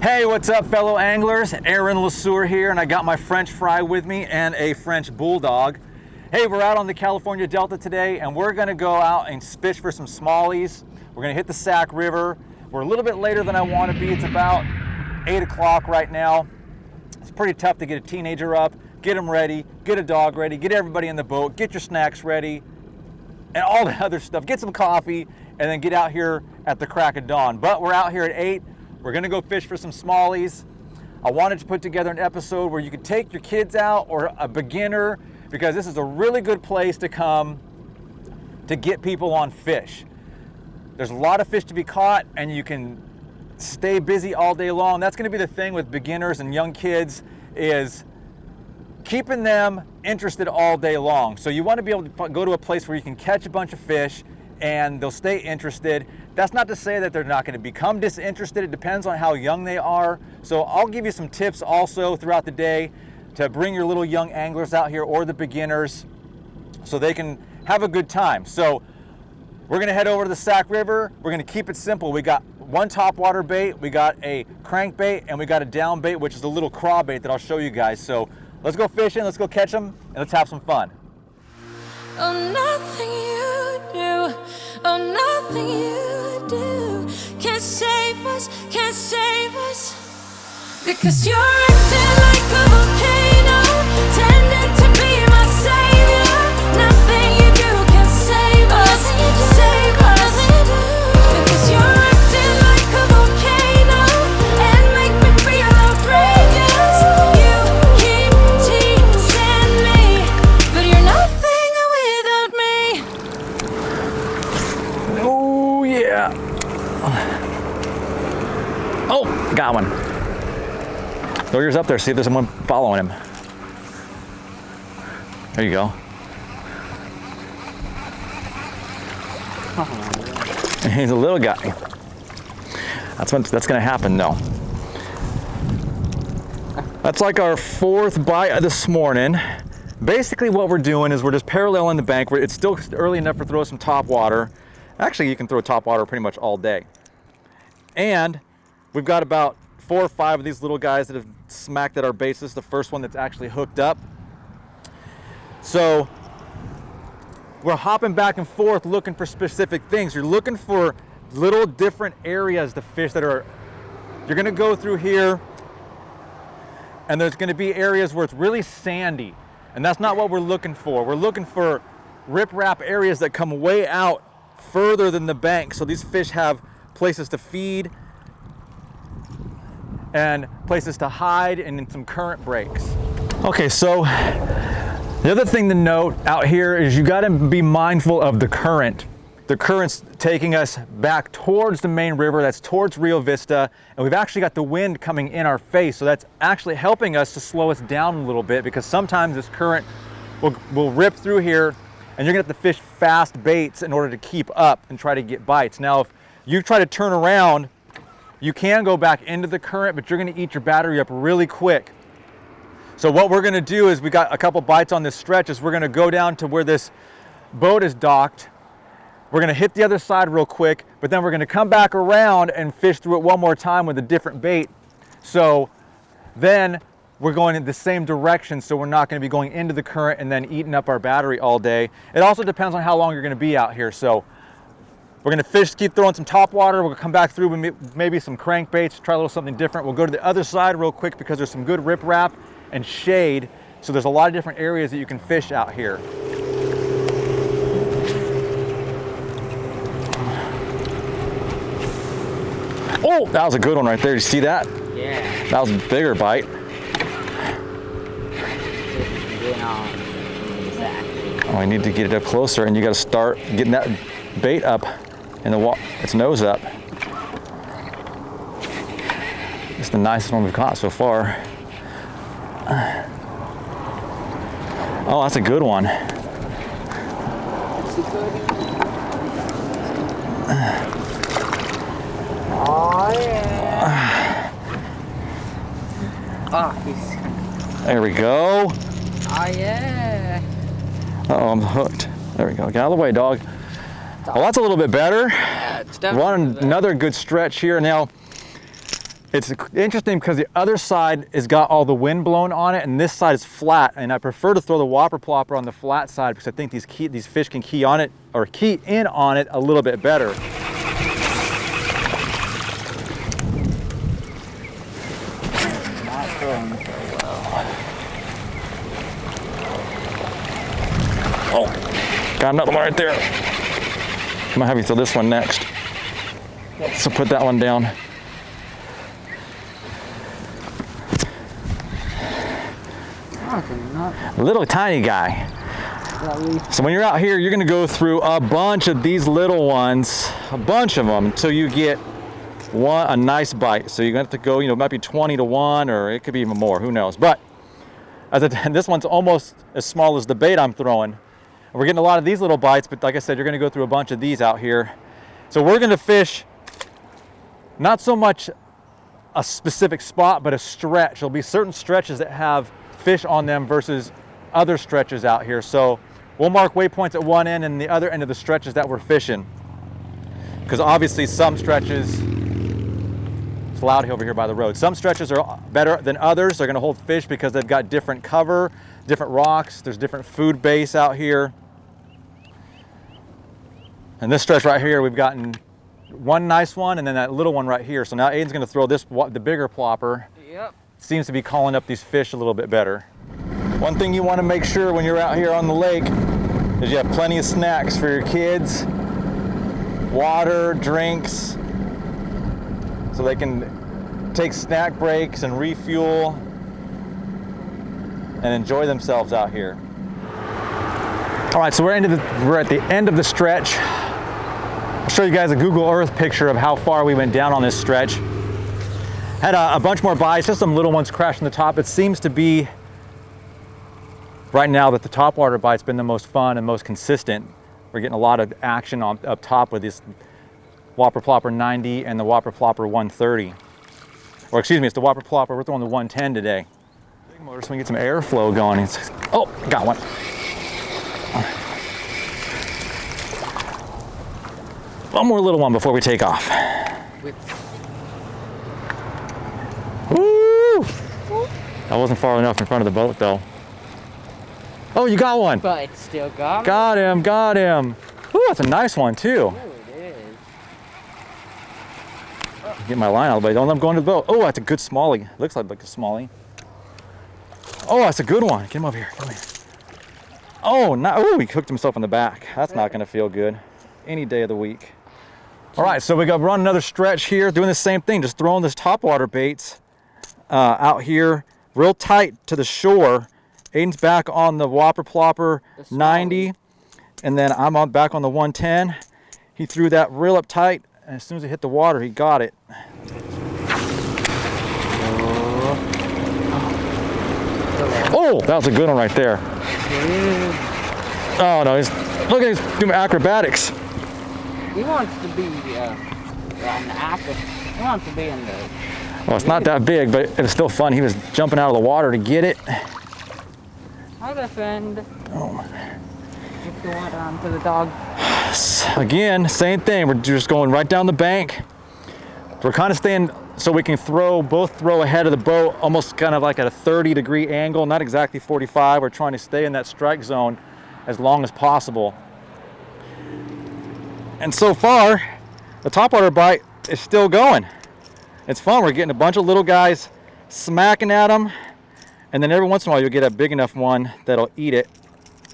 Hey, what's up, fellow anglers? Aaron Lesieur here, and I got my French fry with me and a French bulldog. Hey, we're out on the California Delta today, and we're gonna go out and fish for some smallies. We're gonna hit the Sac River. We're a little bit later than I want to be. It's about 8 o'clock right now. It's pretty tough to get a teenager up, get them ready, get a dog ready, get everybody in the boat, get your snacks ready, and all the other stuff. Get some coffee, and then get out here at the crack of dawn. But we're out here at 8. We're gonna go fish for some smallies. I wanted to put together an episode where you could take your kids out or a beginner, because this is a really good place to come to get people on fish. There's a lot of fish to be caught, and you can stay busy all day long. That's gonna be the thing with beginners and young kids, is keeping them interested all day long. So you wanna be able to go to a place where you can catch a bunch of fish and they'll stay interested. That's not to say that they're not going to become disinterested. It depends on how young they are. So I'll give you some tips also throughout the day to bring your little young anglers out here, or the beginners, so they can have a good time. So we're going to head over to the Sac River. We're going to keep it simple. We got one topwater bait, we got a crankbait, and we got a down bait, which is a little craw bait that I'll show you guys. So let's go fishing, let's go catch them, and let's have some fun. Oh, nothing you do, oh, nothing you do can save us, because you're acting like a volcano, tending to be my savior. Nothing you do can save us, because you're acting like a volcano and make me feel outrageous. You keep teasing me, but you're nothing without me. Oh yeah. Oh, got one. Throw yours up there, see if there's someone following him. There you go. He's a little guy. That's gonna happen though. That's like our 4th bite this morning. Basically what we're doing is we're just paralleling the bank. It's still early enough to throw some top water. Actually, you can throw top water pretty much all day. And we've got about 4 or 5 of these little guys that have smacked at our baits. This is the first one that's actually hooked up. So we're hopping back and forth looking for specific things. You're looking for little different areas to fish that are, you're gonna go through here, and there's gonna be areas where it's really sandy, and that's not what we're looking for. We're looking for riprap areas that come way out further than the bank, so these fish have places to feed and places to hide, and in some current breaks. Okay, so the other thing to note out here is you got to be mindful of the current. The current's taking us back towards the main river, that's towards Rio Vista, and we've actually got the wind coming in our face, so that's actually helping us to slow us down a little bit, because sometimes this current will rip through here, and you're gonna have to fish fast baits in order to keep up and try to get bites. Now, if you try to turn around, you can go back into the current, but you're gonna eat your battery up really quick. So what we're gonna do is, we got a couple bites on this stretch, is we're gonna go down to where this boat is docked. We're gonna hit the other side real quick, but then we're gonna come back around and fish through it one more time with a different bait. So then we're going in the same direction, so we're not gonna be going into the current and then eating up our battery all day. It also depends on how long you're gonna be out here. So we're gonna fish, keep throwing some top water. We'll come back through with maybe some crankbaits, try a little something different. We'll go to the other side real quick because there's some good riprap and shade. So there's a lot of different areas that you can fish out here. Oh, that was a good one right there. Did you see that? Yeah. That was a bigger bite. Oh, I need to get it up closer, and you got to start getting that bait up in its nose up. It's the nicest one we've caught so far. Oh, that's a good one. Oh yeah. Oh, there we go. Oh yeah. Uh-oh, I'm hooked. There we go. Get out of the way, dog. Well, that's a little bit better. Yeah, it's We're on another good stretch here. Now, It's interesting because the other side has got all the wind blowing on it, and this side is flat. And I prefer to throw the Whopper Plopper on the flat side because I think these fish can key on it or key in on it a little bit better. Not throwing very well. Oh, got another one right there. I'm gonna have you throw this one next. So put that one down. Little tiny guy. So when you're out here, you're gonna go through a bunch of these little ones, a bunch of them, until you get a nice bite. So you're gonna have to go, it might be 20 to 1, or it could be even more, who knows. But this one's almost as small as the bait I'm throwing. We're getting a lot of these little bites, but like I said, you're gonna go through a bunch of these out here. So we're gonna fish not so much a specific spot, but a stretch. There'll be certain stretches that have fish on them versus other stretches out here. So we'll mark waypoints at one end and the other end of the stretches that we're fishing. Because obviously some stretches, it's loud over here by the road. Some stretches are better than others. They're gonna hold fish because they've got different cover, different rocks, there's different food base out here. And this stretch right here, we've gotten one nice one and then that little one right here. So now Aiden's gonna throw the bigger plopper. Yep. Seems to be calling up these fish a little bit better. One thing you want to make sure when you're out here on the lake is you have plenty of snacks for your kids, water, drinks, so they can take snack breaks and refuel and enjoy themselves out here. All right, so we're at the end of the stretch. I'll show you guys a Google Earth picture of how far we went down on this stretch. Had a bunch more bites, just some little ones crashing the top. It seems to be right now that the topwater bite's been the most fun and most consistent. We're getting a lot of action up top with this Whopper Plopper 90 and the Whopper Plopper 130. Or excuse me, it's the Whopper Plopper, we're throwing the 110 today. Big motor so we can get some airflow going. Oh, got one. One more little one before we take off. Woo! That wasn't far enough in front of the boat though. Oh, you got one. But it's still got me. Got him, got him. Ooh, that's a nice one too. Oh, it is. Get my line out of the way. Don't let him go into the boat. Oh, that's a good smallie. Looks like a smallie. Oh, that's a good one. Get him over here. Come here. Oh, oh, he cooked himself in the back. That's not gonna feel good any day of the week. All right, so we're running another stretch here, doing the same thing, just throwing this topwater baits out here real tight to the shore. Aiden's back on the Whopper Plopper 90, and then I'm back on the 110. He threw that real up tight, and as soon as it hit the water, he got it. Oh, that was a good one right there. Oh no, look at him doing acrobatics. He wants to be on the active. He wants to be in the... Well, it's not that big, but it was still fun. He was jumping out of the water to get it. I'll defend. Oh. If you want onto the dog. Again, same thing. We're just going right down the bank. We're kind of staying so we can both throw ahead of the boat, almost kind of like at a 30-degree angle, not exactly 45. We're trying to stay in that strike zone as long as possible. And so far, the topwater bite is still going. It's fun. We're getting a bunch of little guys smacking at them, and then every once in a while you'll get a big enough one that'll eat it.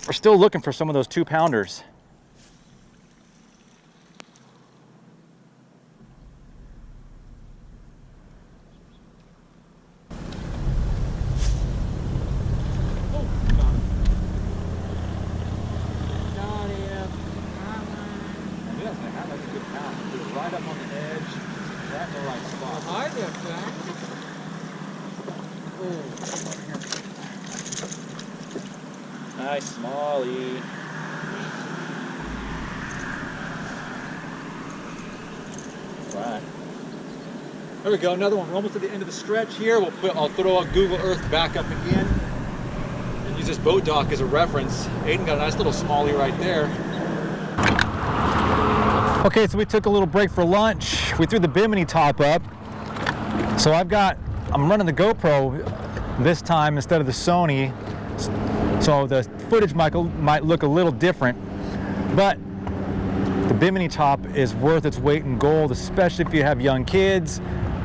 We're still looking for some of those 2-pounders. Nice smallie. Right. There we go, another one. We're almost at the end of the stretch here. I'll throw a Google Earth back up again and use this boat dock as a reference. Aidan got a nice little smallie right there. Okay, so we took a little break for lunch. We threw the bimini top up. So I'm running the GoPro this time instead of the Sony, so the footage might look a little different, but the Bimini top is worth its weight in gold, especially if you have young kids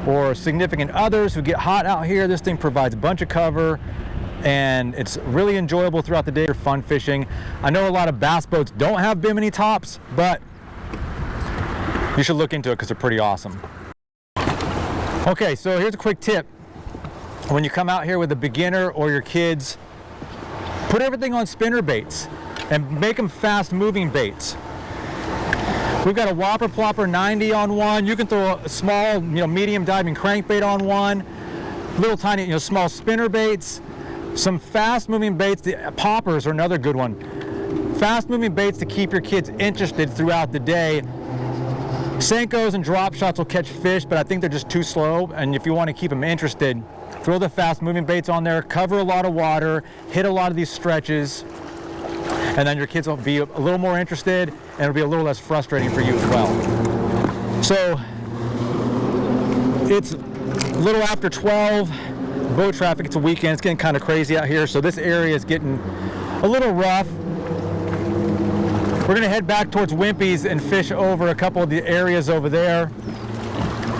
or significant others who get hot out here. This thing provides a bunch of cover, and it's really enjoyable throughout the day for fun fishing. I know a lot of bass boats don't have Bimini tops, but you should look into it because they're pretty awesome. Okay, so here's a quick tip. When you come out here with a beginner or your kids, put everything on spinner baits and make them fast moving baits. We've got a Whopper Popper 90 on one. You can throw a small, medium diving crankbait on one. Little tiny, small spinner baits. Some fast moving baits. The poppers are another good one. Fast moving baits to keep your kids interested throughout the day. Senkos and drop shots will catch fish, but I think they're just too slow. And if you want to keep them interested, throw the fast moving baits on there, cover a lot of water, hit a lot of these stretches, and then your kids will be a little more interested, and it'll be a little less frustrating for you as well. So it's a little after 12, boat traffic, it's a weekend, it's getting kind of crazy out here, so this area is getting a little rough. We're gonna head back towards Wimpy's and fish over a couple of the areas over there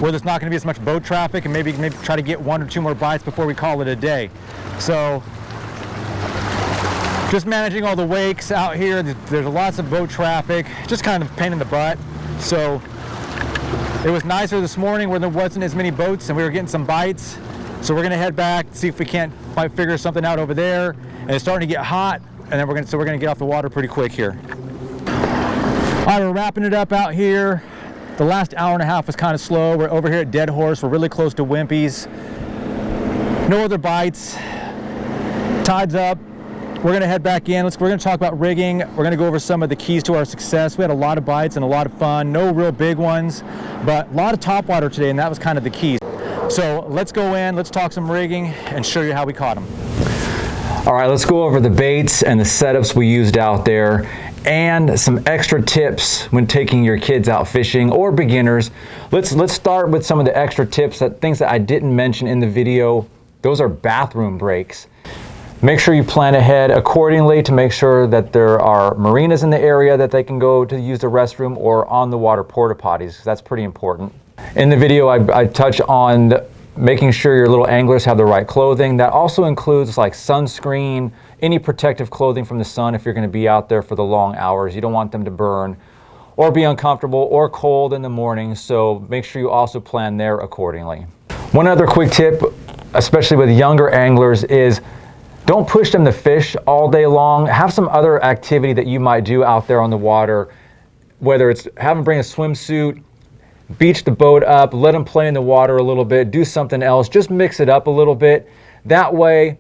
where there's not gonna be as much boat traffic, and maybe try to get 1 or 2 more bites before we call it a day. So just managing all the wakes out here. There's lots of boat traffic, just kind of a pain in the butt. So it was nicer this morning where there wasn't as many boats and we were getting some bites. So we're gonna head back, see if we can't figure something out over there. And it's starting to get hot, and then we're gonna get off the water pretty quick here. All right, we're wrapping it up out here. The last hour and a half was kind of slow. We're over here at Dead Horse. We're really close to Wimpy's. No other bites. Tide's up. We're gonna head back in. We're gonna talk about rigging. We're gonna go over some of the keys to our success. We had a lot of bites and a lot of fun. No real big ones, but a lot of topwater today, and that was kind of the key. So let's go in, let's talk some rigging and show you how we caught them. All right, let's go over the baits and the setups we used out there, and some extra tips when taking your kids out fishing or beginners. Let's start with some of the extra tips, things that I didn't mention in the video. Those are bathroom breaks. Make sure you plan ahead accordingly to make sure that there are marinas in the area that they can go to use the restroom, or on the water porta potties, because that's pretty important. In the video, I touch on making sure your little anglers have the right clothing. That also includes like sunscreen, any protective clothing from the sun if you're going to be out there for the long hours. You don't want them to burn or be uncomfortable or cold in the morning, so make sure you also plan there accordingly. One other quick tip, especially with younger anglers, is don't push them to fish all day long. Have some other activity that you might do out there on the water, whether it's have them bring a swimsuit, beach the boat up, let them play in the water a little bit, do something else, just mix it up a little bit. That way,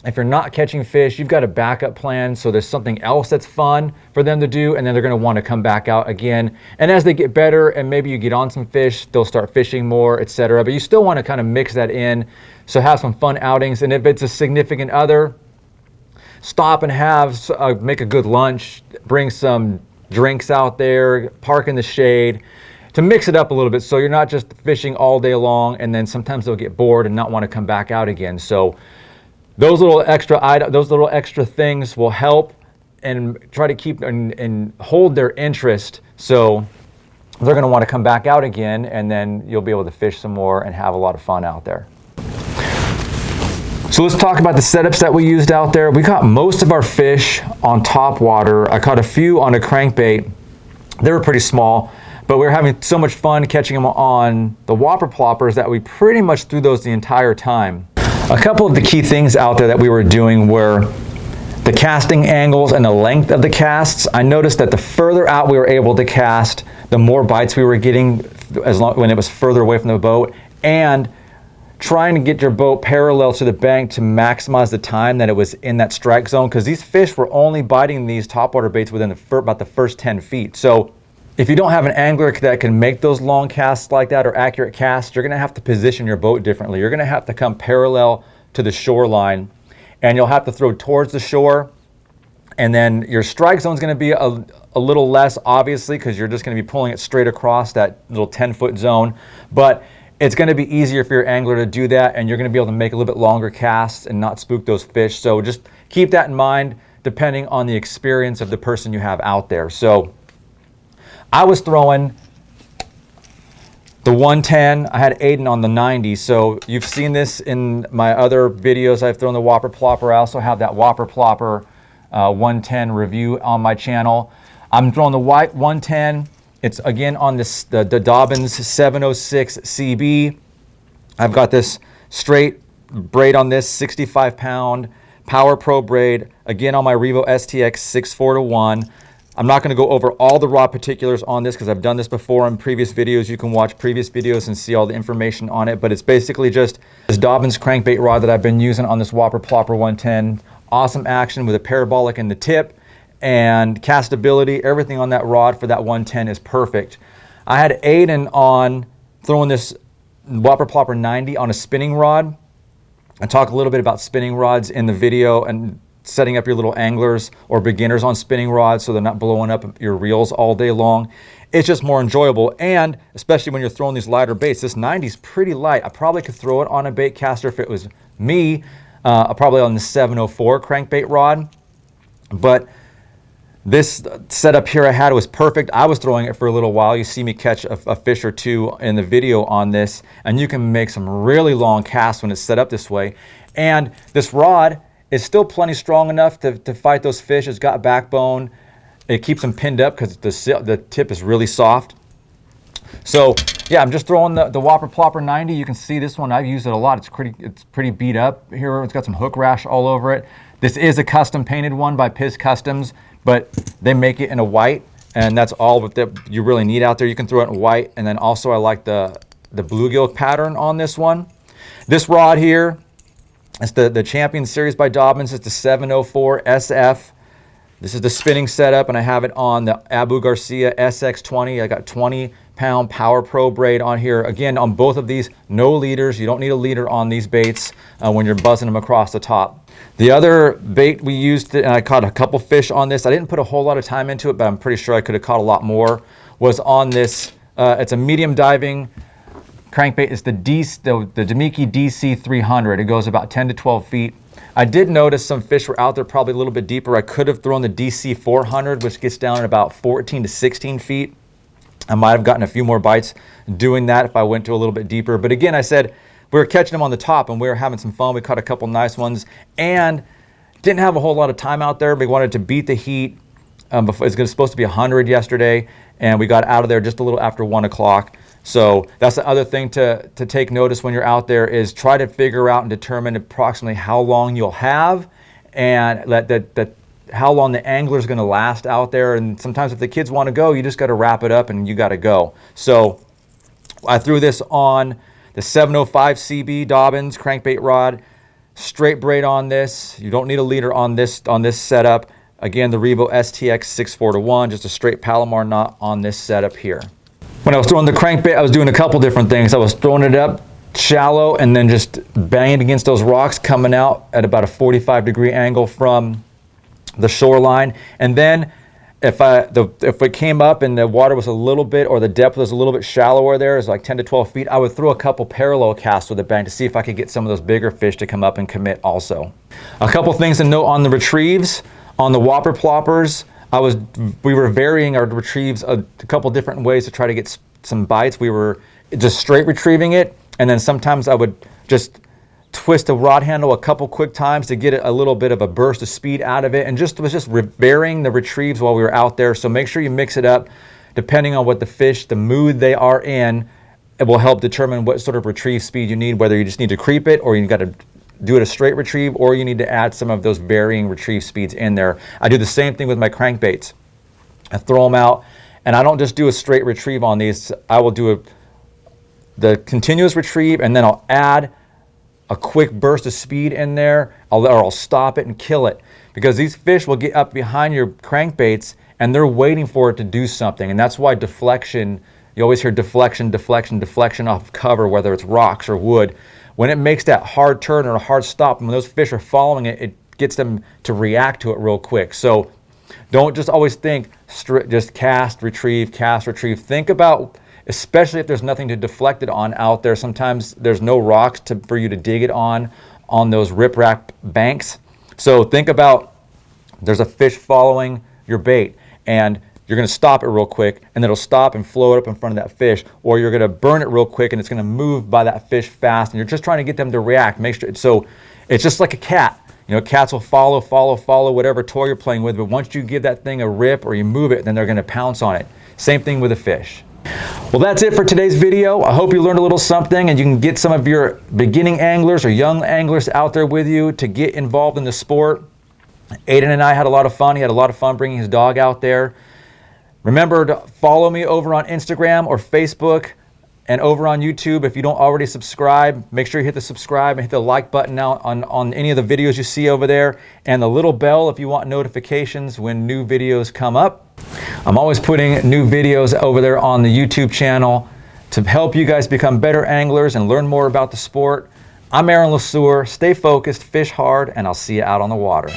if you're not catching fish, you've got a backup plan, so there's something else that's fun for them to do, and then they're gonna wanna come back out again. And as they get better and maybe you get on some fish, they'll start fishing more, etc. But you still wanna kind of mix that in, so have some fun outings. And if it's a significant other, stop and make a good lunch, bring some drinks out there, park in the shade, to mix it up a little bit so you're not just fishing all day long, and then sometimes they'll get bored and not want to come back out again. So those little extra things will help and try to keep and hold their interest, so they're going to want to come back out again, and then you'll be able to fish some more and have a lot of fun out there. So let's talk about the setups that we used out there. We caught most of our fish on top water. I caught a few on a crankbait. They were pretty small, but we were having so much fun catching them on the Whopper Ploppers that we pretty much threw those the entire time. A couple of the key things out there that we were doing were the casting angles and the length of the casts. I noticed that the further out we were able to cast, the more bites we were getting when it was further away from the boat, and trying to get your boat parallel to the bank to maximize the time that it was in that strike zone, because these fish were only biting these topwater baits within about the first 10 feet. So if you don't have an angler that can make those long casts like that, or accurate casts, you're gonna have to position your boat differently. You're gonna have to come parallel to the shoreline, and you'll have to throw towards the shore. And then your strike zone is gonna be a little less, obviously, because you're just gonna be pulling it straight across that little 10-foot zone. But it's going to be easier for your angler to do that, and you're going to be able to make a little bit longer casts and not spook those fish. So just keep that in mind depending on the experience of the person you have out there. So I was throwing the 110. I had Aidan on the 90. So you've seen this in my other videos. I've thrown the Whopper Plopper. I also have that Whopper Plopper 110 review on my channel. I'm throwing the white 110. It's again on this the Dobyns 706 CB. I've got this straight braid on this 65-pound Power Pro braid, again on my Revo STX 6-4-1. I'm not going to go over all the rod particulars on this because I've done this before in previous videos. You can watch previous videos and see all the information on it, but it's basically just this Dobyns crankbait rod that I've been using on this Whopper Plopper 110. Awesome action with a parabolic in the tip, and castability, everything on that rod for that 110 is perfect. I had Aidan on throwing this Whopper Plopper 90 on a spinning rod. I talk a little bit about spinning rods in the video and setting up your little anglers or beginners on spinning rods so they're not blowing up your reels all day long. It's just more enjoyable, and especially when you're throwing these lighter baits. This 90 is pretty light. I probably could throw it on a bait caster if it was me, probably on the 704 crankbait rod, but this setup here I had was perfect. I was throwing it for a little while. You see me catch a fish or two in the video on this, and you can make some really long casts when it's set up this way. And this rod is still plenty strong enough to fight those fish. It's got backbone. It keeps them pinned up because the tip is really soft. So yeah, I'm just throwing the Whopper Plopper 90. You can see this one, I've used it a lot. It's pretty beat up here. It's got some hook rash all over it. This is a custom painted one by Piz Customs, but they make it in a white, and that's all that you really need out there. You can throw it in white, and then also I like the bluegill pattern on this one. This rod here, it's the Champion Series by Dobyns. It's the 704 SF. This is the spinning setup, and I have it on the Abu Garcia SX20. I got 20-pound Power Pro braid on here. Again, on both of these, no leaders. You don't need a leader on these baits when you're buzzing them across the top. The other bait we used, and I caught a couple fish on this. I didn't put a whole lot of time into it, but I'm pretty sure I could have caught a lot more, was on this. It's a medium diving crankbait. It's the Damiki DC300. It goes about 10 to 12 feet. I did notice some fish were out there probably a little bit deeper. I could have thrown the DC400, which gets down at about 14 to 16 feet. I might have gotten a few more bites doing that if I went to a little bit deeper. But again, I said we were catching them on the top and we were having some fun. We caught a couple nice ones and didn't have a whole lot of time out there. We wanted to beat the heat. Before, it was supposed to be 100 yesterday, and we got out of there just a little after 1 o'clock. So that's the other thing to take notice when you're out there, is try to figure out and determine approximately how long you'll have, and how long the angler is going to last out there. And sometimes if the kids want to go, you just got to wrap it up and you got to go. So I threw this on the 705 CB Dobyns crankbait rod, straight braid on this. You don't need a leader on this setup. Again, the Revo STX 6-4-1, just a straight Palomar knot on this setup here. When I was throwing the crankbait, I was doing a couple different things. I was throwing it up shallow and then just banging against those rocks, coming out at about a 45-degree angle from the shoreline. And then if it came up and the water was a little bit, or the depth was a little bit shallower there, it's like 10 to 12 feet, I would throw a couple parallel casts with the bank to see if I could get some of those bigger fish to come up and commit also. A couple things to note on the retrieves. On the Whopper Ploppers, we were varying our retrieves a couple different ways to try to get some bites. We were just straight retrieving it, and then sometimes I would just twist the rod handle a couple quick times to get a little bit of a burst of speed out of it, and was just varying the retrieves while we were out there. So make sure you mix it up depending on what the fish, the mood they are in. It will help determine what sort of retrieve speed you need, whether you just need to creep it or you got to do it a straight retrieve, or you need to add some of those varying retrieve speeds in there. I do the same thing with my crankbaits. I throw them out, and I don't just do a straight retrieve on these. I will do the continuous retrieve, and then I'll add a quick burst of speed in there, or I'll stop it and kill it, because these fish will get up behind your crankbaits and they're waiting for it to do something. And that's why deflection, you always hear deflection, deflection, deflection off of cover, whether it's rocks or wood. When it makes that hard turn or a hard stop, and when those fish are following it, it gets them to react to it real quick. So don't just always think just cast, retrieve, cast, retrieve. Think about especially if there's nothing to deflect it on out there. Sometimes there's no rocks for you to dig it on those riprap banks. So think about, there's a fish following your bait, and you're going to stop it real quick, and it'll stop and float up in front of that fish, or you're going to burn it real quick and it's going to move by that fish fast, and you're just trying to get them to react. Make sure, so it's just like a cat. You know, cats will follow whatever toy you're playing with, but once you give that thing a rip or you move it, then they're going to pounce on it. Same thing with a fish. Well, that's it for today's video. I hope you learned a little something, and you can get some of your beginning anglers or young anglers out there with you to get involved in the sport. Aidan and I had a lot of fun. He had a lot of fun bringing his dog out there. Remember to follow me over on Instagram or Facebook and over on YouTube. If you don't already subscribe, make sure you hit the subscribe and hit the like button now on any of the videos you see over there, and the little bell if you want notifications when new videos come up. I'm always putting new videos over there on the YouTube channel to help you guys become better anglers and learn more about the sport. I'm Aidan Lesieur. Stay focused, fish hard, and I'll see you out on the water.